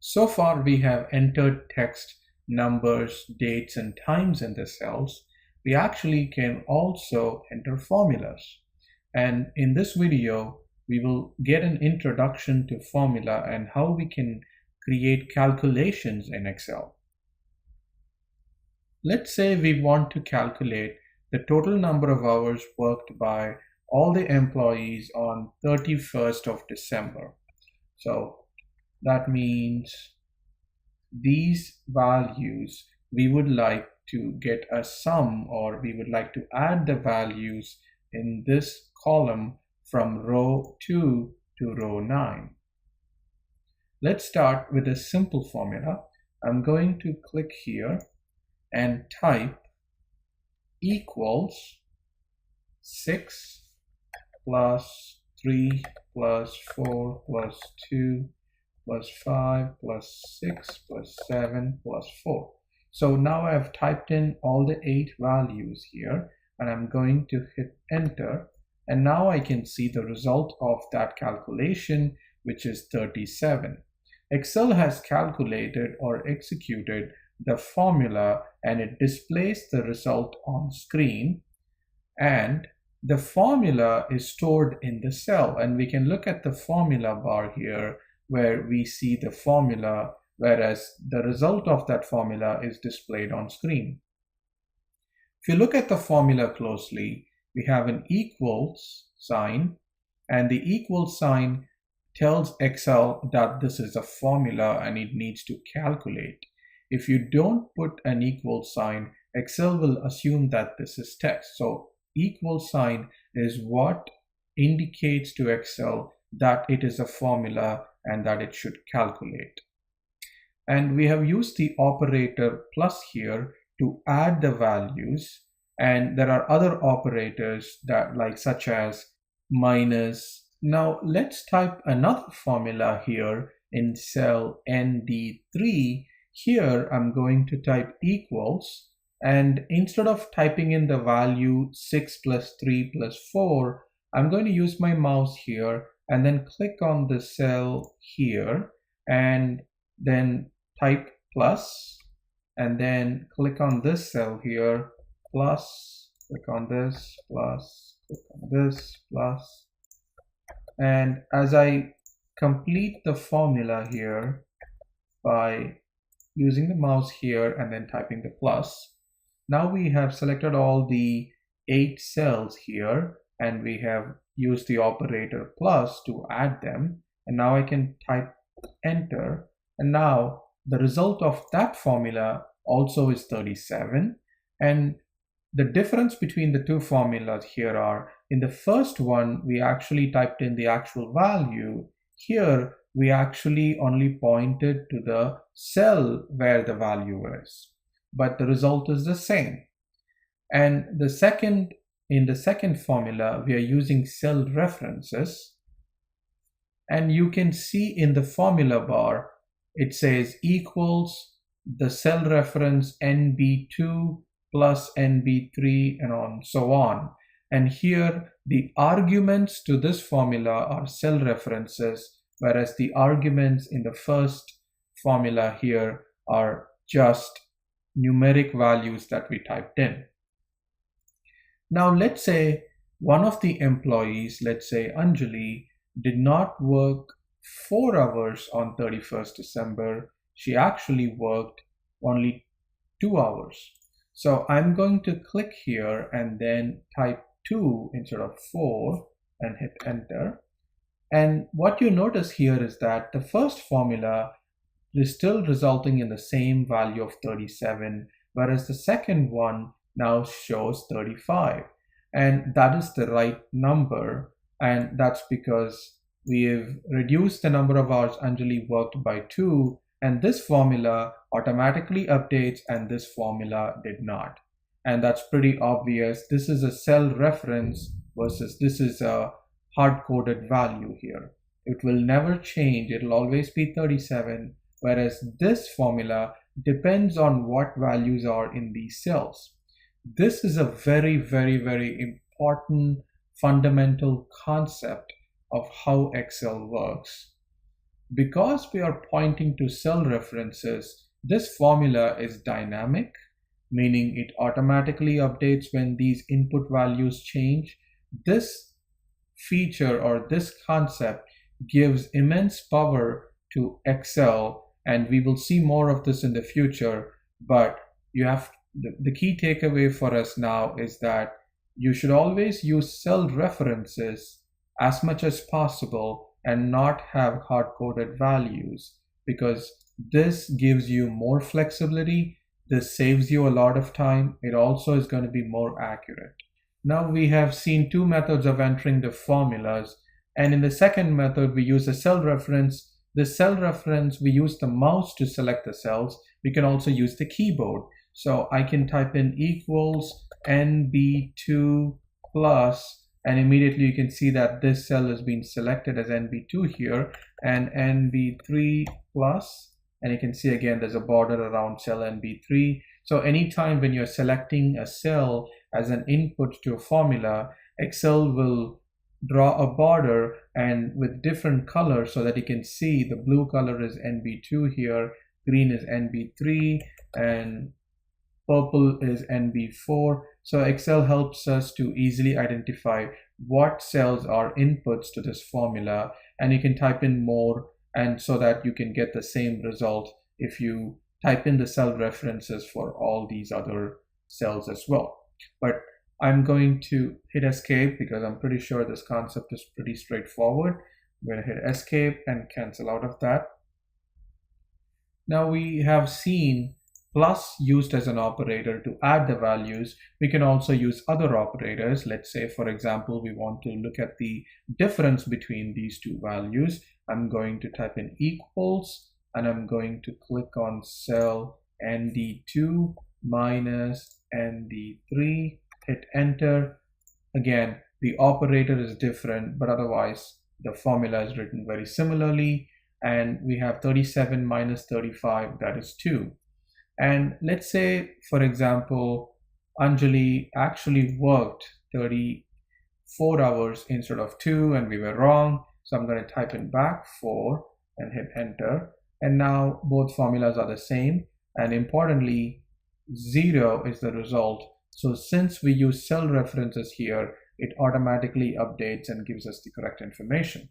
So far, we have entered text, numbers, dates, and times in the cells. We actually can also enter formulas. And in this video, we will get an introduction to formula and how we can create calculations in Excel. Let's say we want to calculate the total number of hours worked by all the employees on 31st of December. So that means these values, we would like to get a sum, or we would like to add the values in this column from row 2 to row 9. Let's start with a simple formula. I'm going to click here and type equals 6 plus 3 plus 4 plus 2 plus 5 plus 6 plus 7 plus 4. So now I've typed in all the 8 values here, and I'm going to hit enter, and now I can see the result of that calculation, which is 37. Excel has calculated or executed the formula, and it displays the result on screen, and the formula is stored in the cell, and we can look at the formula bar here where we see the formula, whereas the result of that formula is displayed on screen. If you look at the formula closely, we have an equals sign, and the equals sign tells Excel that this is a formula and it needs to calculate. If you don't put an equal sign, Excel will assume that this is text. So equal sign is what indicates to Excel that it is a formula and that it should calculate. And we have used the operator plus here to add the values, and there are other operators that such as minus. Now let's type another formula here in cell ND3. Here I'm going to type equals, and instead of typing in the value 6 plus 3 plus 4, I'm going to use my mouse here and then click on the cell here and then type plus, and then click on this cell here, plus, click on this, plus, click on this, plus. And as I complete the formula here by using the mouse here and then typing the plus, now we have selected all the 8 cells here, and we have used the operator plus to add them, and now I can type enter, and now the result of that formula also is 37. And the difference between the two formulas here are, in the first one we actually typed in the actual value. Here we actually only pointed to the cell where the value is, but the result is the same. And in the second formula, we are using cell references, and you can see in the formula bar it says equals the cell reference NB2 plus NB3 and on so on. And here the arguments to this formula are cell references, whereas the arguments in the first formula here are just numeric values that we typed in. Now let's say one of the employees, let's say Anjali, did not work 4 hours on 31st December. She actually worked only 2 hours. So I'm going to click here and then type 2 instead of 4 and hit enter. And what you notice here is that the first formula is still resulting in the same value of 37, whereas the second one now shows 35. And that is the right number, and that's because we've reduced the number of hours Anjali worked by 2, and this formula automatically updates and this formula did not. And that's pretty obvious. This is a cell reference versus this is a hard-coded value here. It will never change. It'll always be 37, whereas this formula depends on what values are in these cells. This is a very, very, very important fundamental concept of how Excel works. because we are pointing to cell references, this formula is dynamic, meaning it automatically updates when these input values change. This feature or this concept gives immense power to Excel, and we will see more of this in the future. But the key takeaway for us now is that you should always use cell references as much as possible and not have hard-coded values, because this gives you more flexibility. This saves you a lot of time. It also is going to be more accurate. Now we have seen two methods of entering the formulas, and in the second method we use a cell reference. The cell reference, we use the mouse to select the cells. We can also use the keyboard. So I can type in equals NB2 plus, and immediately you can see that this cell has been selected as NB2 here, and NB3 plus, and you can see again there's a border around cell NB3. So anytime when you're selecting a cell as an input to a formula, Excel will draw a border and with different colors so that you can see the blue color is NB2 here, green is NB3, and purple is NB4. So Excel helps us to easily identify what cells are inputs to this formula, and you can type in more, and so that you can get the same result if you type in the cell references for all these other cells as well. But I'm going to hit escape because I'm pretty sure this concept is pretty straightforward. I'm going to hit escape and cancel out of that. Now we have seen plus used as an operator to add the values. We can also use other operators. Let's say, for example, we want to look at the difference between these two values. I'm going to type in equals, and I'm going to click on cell ND2 minus ND3, hit enter. Again, the operator is different, but otherwise the formula is written very similarly. And we have 37 minus 35, that is 2. And let's say, for example, Anjali actually worked 34 hours instead of 2, and we were wrong. So I'm going to type in back 4 and hit enter. And now both formulas are the same. And importantly, 0 is the result. So since we use cell references here, it automatically updates and gives us the correct information.